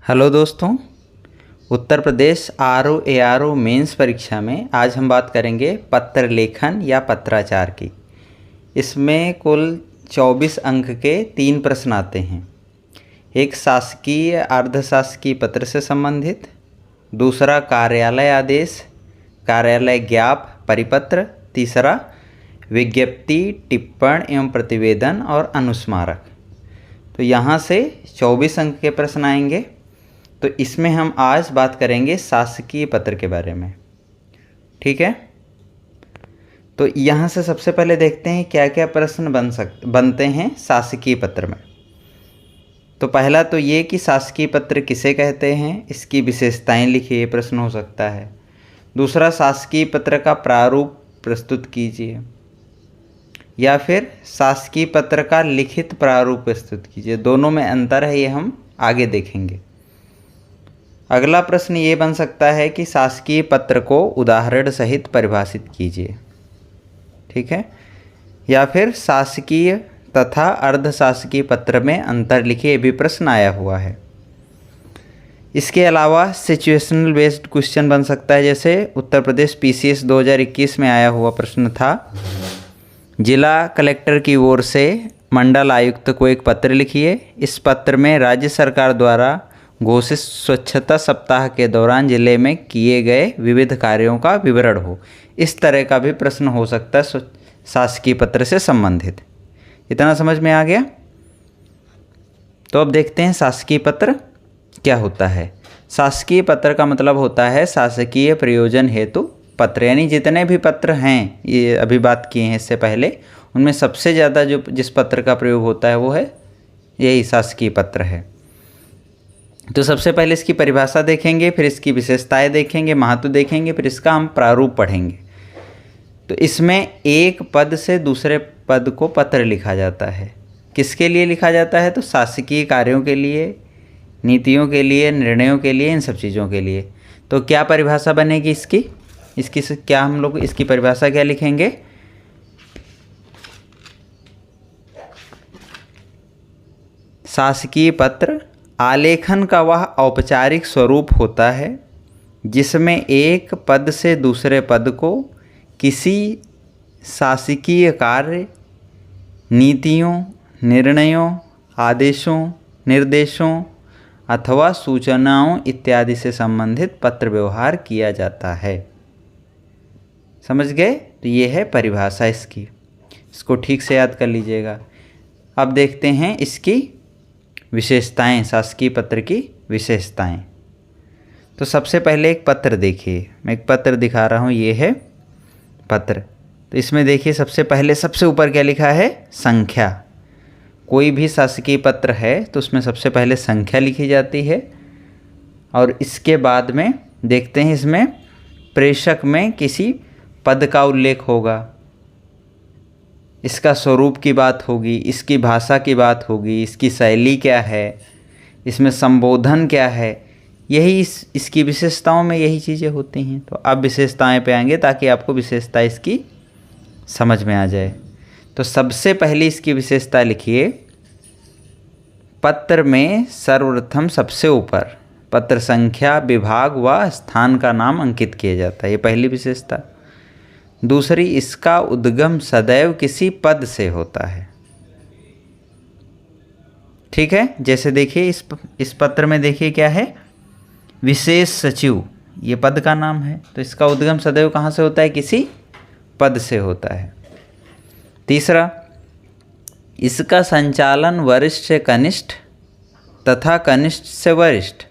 Hello दोस्तों, Uttar Pradesh RO mains परीक्षा में आज हम बात करेंगे पत्र लेखन या पत्राचार की। इसमें कुल 24 अंक के 3 प्रश्न आते हैं। एक शासकीय अर्धशासकीय पत्र से संबंधित, दूसरा कार्यालय आदेश, कार्यालय ज्ञाप परिपत्र, तीसरा विज्ञप्ति टिप्पण एवं प्रतिवेदन और अनुस्मारक। तो यहाँ से 24 अंक के प्रश्न आएंगे। तो इसमें हम आज बात करेंगे शासकीय पत्र के बारे में, ठीक है। तो यहाँ से सबसे पहले देखते हैं क्या क्या प्रश्न बनते हैं शासकीय पत्र में। तो पहला तो ये कि शासकीय पत्र किसे कहते हैं, इसकी विशेषताएं लिखिए, ये प्रश्न हो सकता है। दूसरा, शासकीय पत्र का प्रारूप प्रस्तुत कीजिए, या फिर शासकीय पत्र का लिखित प्रारूप प्रस्तुत कीजिए। दोनों में अंतर है, ये हम आगे देखेंगे। अगला प्रश्न ये बन सकता है कि शासकीय पत्र को उदाहरण सहित परिभाषित कीजिए, ठीक है। या फिर शासकीय तथा अर्धशासकीय पत्र में अंतर लिखिए, ये भी प्रश्न आया हुआ है। इसके अलावा सिचुएशनल बेस्ड क्वेश्चन बन सकता है, जैसे उत्तर प्रदेश PCS 2021 में आया हुआ प्रश्न था, जिला कलेक्टर की ओर से मंडल आयुक्त को एक पत्र लिखिए। इस पत्र में राज्य सरकार द्वारा घोषित स्वच्छता सप्ताह के दौरान जिले में किए गए विविध कार्यों का विवरण हो। इस तरह का भी प्रश्न हो सकता है शासकीय पत्र से संबंधित। इतना समझ में आ गया। तो अब देखते हैं शासकीय पत्र क्या होता है। शासकीय पत्र का मतलब होता है शासकीय प्रयोजन हेतु पत्र, यानी जितने भी पत्र हैं, ये अभी बात किए हैं इससे पहले, उनमें सबसे ज़्यादा जो जिस पत्र का प्रयोग होता है वो है यही शासकीय पत्र है। तो सबसे पहले इसकी परिभाषा देखेंगे, फिर इसकी विशेषताएं देखेंगे, महत्व देखेंगे, फिर इसका हम प्रारूप पढ़ेंगे। तो इसमें एक पद से दूसरे पद को पत्र लिखा जाता है। किसके लिए लिखा जाता है? तो शासकीय कार्यों के लिए, नीतियों के लिए, निर्णयों के लिए, इन सब चीज़ों के लिए। तो क्या परिभाषा बनेगी इसकी? क्या हम लोग इसकी परिभाषा क्या लिखेंगे? शासकीय पत्र आलेखन का वह औपचारिक स्वरूप होता है जिसमें एक पद से दूसरे पद को किसी शासकीय कार्य, नीतियों, निर्णयों, आदेशों, निर्देशों अथवा सूचनाओं इत्यादि से संबंधित पत्र व्यवहार किया जाता है। समझ गए? तो ये है परिभाषा इसकी, इसको ठीक से याद कर लीजिएगा। अब देखते हैं इसकी विशेषताएं, शासकीय पत्र की विशेषताएं। तो सबसे पहले एक पत्र देखिए, मैं एक पत्र दिखा रहा हूँ, ये है पत्र। तो इसमें देखिए सबसे पहले सबसे ऊपर क्या लिखा है? संख्या। कोई भी शासकीय पत्र है तो उसमें सबसे पहले संख्या लिखी जाती है, और इसके बाद में देखते हैं इसमें प्रेषक में किसी पद का उल्लेख होगा, इसका स्वरूप की बात होगी, इसकी भाषा की बात होगी, इसकी शैली क्या है, इसमें संबोधन क्या है, यही इसकी विशेषताओं में यही चीज़ें होती हैं। तो अब विशेषताएं पे आएंगे ताकि आपको विशेषता इसकी समझ में आ जाए। तो सबसे पहले इसकी विशेषता लिखिए, पत्र में सर्वप्रथम सबसे ऊपर पत्र संख्या, विभाग व स्थान का नाम अंकित किया जाता है, ये पहली विशेषता। दूसरी, इसका उद्गम सदैव किसी पद से होता है, ठीक है। जैसे देखिए इस पत्र में देखिए क्या है? विशेष सचिव, ये पद का नाम है, तो इसका उद्गम सदैव कहाँ से होता है? किसी पद से होता है। तीसरा, इसका संचालन वरिष्ठ से कनिष्ठ तथा कनिष्ठ से वरिष्ठ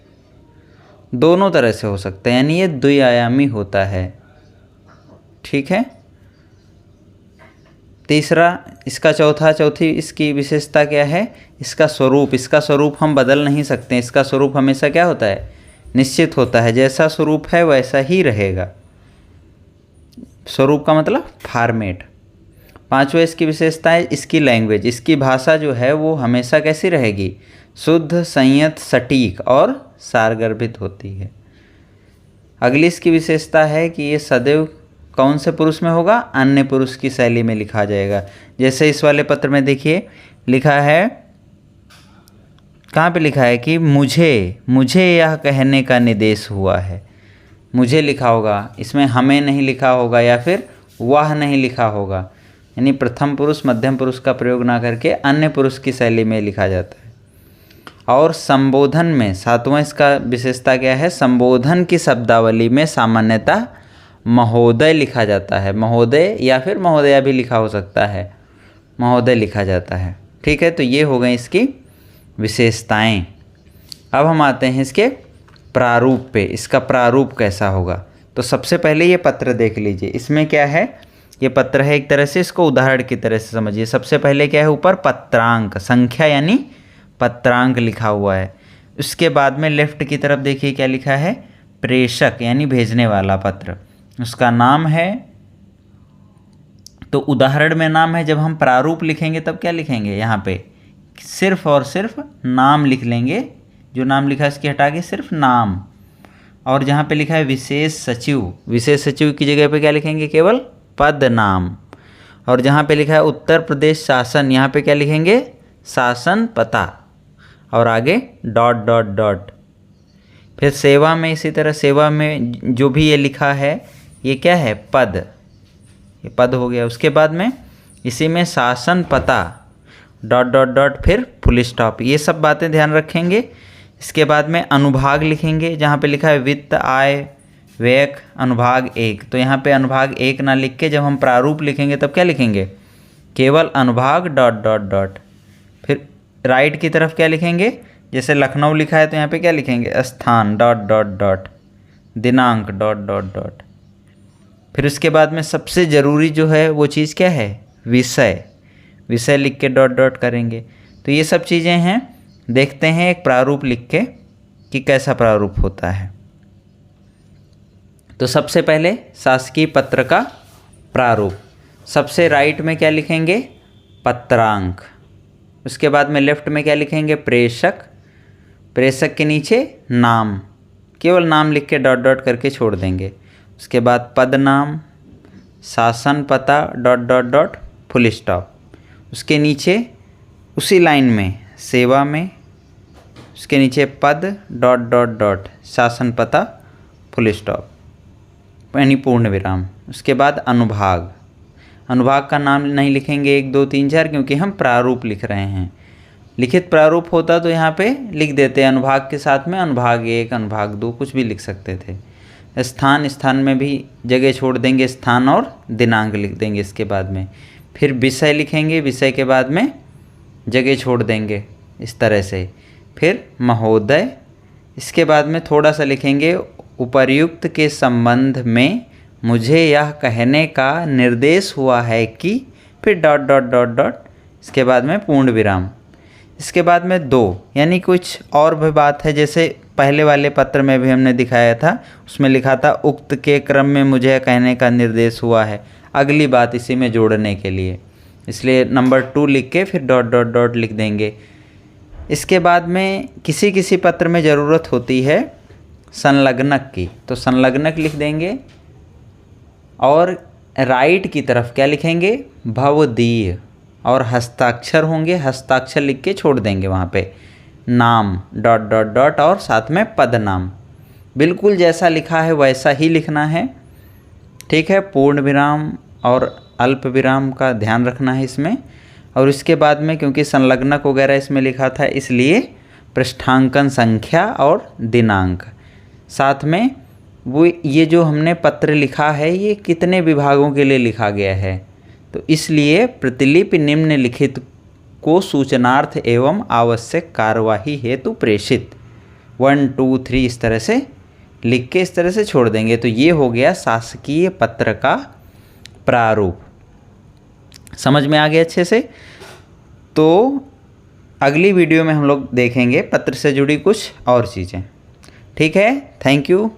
दोनों तरह से हो सकता है, यानी ये द्विआयामी होता है, ठीक है। तीसरा, इसका चौथी इसकी विशेषता क्या है? इसका स्वरूप। इसका स्वरूप हम बदल नहीं सकते, इसका स्वरूप हमेशा क्या होता है? निश्चित होता है, जैसा स्वरूप है वैसा ही रहेगा। स्वरूप का मतलब फॉर्मेट। पांचवा, इसकी विशेषता है इसकी लैंग्वेज, इसकी भाषा जो है वो हमेशा कैसी रहेगी? शुद्ध, संयत, सटीक और सारगर्भित होती है। अगली इसकी विशेषता है कि ये सदैव कौन से पुरुष में होगा? अन्य पुरुष की शैली में लिखा जाएगा। जैसे इस वाले पत्र में देखिए लिखा है कहाँ पे लिखा है कि मुझे यह कहने का निर्देश हुआ है। मुझे लिखा होगा, इसमें हमें नहीं लिखा होगा या फिर वह नहीं लिखा होगा, यानी प्रथम पुरुष मध्यम पुरुष का प्रयोग ना करके अन्य पुरुष की शैली में लिखा जाता है। और संबोधन में सातवां इसका विशेषता क्या है, संबोधन की शब्दावली में सामान्यतः महोदय लिखा जाता है। महोदय या फिर महोदया भी लिखा हो सकता है, महोदय लिखा जाता है। ठीक है, तो ये हो गई इसकी विशेषताएं। अब हम आते हैं इसके प्रारूप पे। इसका प्रारूप कैसा होगा, तो सबसे पहले ये पत्र देख लीजिए। इसमें क्या है, ये पत्र है एक तरह से, इसको उदाहरण की तरह से समझिए। सबसे पहले क्या है, ऊपर पत्रांक, संख्या यानी पत्रांक लिखा हुआ है। उसके बाद में लेफ्ट की तरफ देखिए क्या लिखा है, प्रेषक यानी भेजने वाला पत्र, उसका नाम है। तो उदाहरण में नाम है, जब हम प्रारूप लिखेंगे तब क्या लिखेंगे, यहाँ पे सिर्फ और सिर्फ नाम लिख लेंगे। जो नाम लिखा है इसकी हटा के सिर्फ नाम। और जहाँ पे लिखा है विशेष सचिव, विशेष सचिव की जगह पे क्या लिखेंगे, केवल पद नाम। और जहाँ पे लिखा है उत्तर प्रदेश शासन, यहाँ पे क्या लिखेंगे, शासन पता। और आगे डॉट डॉट डॉट। फिर सेवा में इसी तरह, सेवा में जो भी ये लिखा है ये क्या है, पद, ये पद हो गया। उसके बाद में इसी में शासन पता डॉट डॉट डॉट, फिर फुल स्टॉप। ये सब बातें ध्यान रखेंगे। इसके बाद में अनुभाग लिखेंगे, जहाँ पे लिखा है वित्त आय व्यय अनुभाग 1, तो यहाँ पे अनुभाग 1 ना लिख के जब हम प्रारूप लिखेंगे तब क्या लिखेंगे, केवल अनुभाग डॉट डॉट डॉट। फिर राइट की तरफ क्या लिखेंगे, जैसे लखनऊ लिखा है तो यहाँ पे क्या लिखेंगे, स्थान डॉट डॉट डॉट, दिनांक डॉट डॉट डॉट। फिर उसके बाद में सबसे ज़रूरी जो है वो चीज़ क्या है, विषय, विषय लिख के डॉट डॉट करेंगे। तो ये सब चीज़ें हैं। देखते हैं एक प्रारूप लिख के कि कैसा प्रारूप होता है। तो सबसे पहले शासकीय पत्र का प्रारूप, सबसे राइट में क्या लिखेंगे, पत्रांक। उसके बाद में लेफ्ट में क्या लिखेंगे, प्रेषक। प्रेषक के नीचे नाम, केवल नाम लिख के डॉट डॉट करके छोड़ देंगे। उसके बाद पद नाम, शासन पता dot dot dot full stop. उसके नीचे उसी लाइन में सेवा में, उसके नीचे पद डॉट डॉट डॉट शासन पता फुल स्टॉप यानी पूर्ण विराम। उसके बाद अनुभाग, अनुभाग का नाम नहीं लिखेंगे 1 2 3 4, क्योंकि हम प्रारूप लिख रहे हैं। लिखित प्रारूप होता तो यहाँ पे लिख देते अनुभाग के साथ में अनुभाग 1 अनुभाग 2 कुछ भी लिख सकते थे। स्थान, स्थान में भी जगह छोड़ देंगे, स्थान और दिनांक लिख देंगे इसके बाद में। फिर विषय लिखेंगे, विषय के बाद में जगह छोड़ देंगे इस तरह से। फिर महोदय, इसके बाद में थोड़ा सा लिखेंगे उपर्युक्त के संबंध में मुझे यह कहने का निर्देश हुआ है कि, फिर डॉट डॉट डॉट डॉट, इसके बाद में पूर्ण विराम। इसके बाद में 2 यानी कुछ और भी बात है, जैसे पहले वाले पत्र में भी हमने दिखाया था, उसमें लिखा था उक्त के क्रम में मुझे कहने का निर्देश हुआ है, अगली बात इसी में जोड़ने के लिए, इसलिए नंबर 2 लिख के फिर डॉट डॉट डॉट लिख देंगे। इसके बाद में किसी किसी पत्र में ज़रूरत होती है संलग्नक की, तो संलग्नक लिख देंगे। और राइट की तरफ क्या लिखेंगे, भवदीय। और हस्ताक्षर होंगे, हस्ताक्षर लिख के छोड़ देंगे वहाँ पे नाम डॉट डॉट डॉट और साथ में पद नाम। बिल्कुल जैसा लिखा है वैसा ही लिखना है, ठीक है। पूर्ण विराम और अल्प विराम का ध्यान रखना है इसमें। और इसके बाद में क्योंकि संलग्नक वगैरह इसमें लिखा था, इसलिए पृष्ठांकन संख्या और दिनांक। साथ में वो ये जो हमने पत्र लिखा है ये कितने विभागों के लिए लिखा गया है, तो इसलिए प्रतिलिपि निम्नलिखित को सूचनार्थ एवं आवश्यक कार्यवाही हेतु प्रेषित 1 2 3 इस तरह से लिख के इस तरह से छोड़ देंगे। तो ये हो गया शासकीय पत्र का प्रारूप। समझ में आ गया अच्छे से। तो अगली वीडियो में हम लोग देखेंगे पत्र से जुड़ी कुछ और चीज़ें। ठीक है, थैंक यू।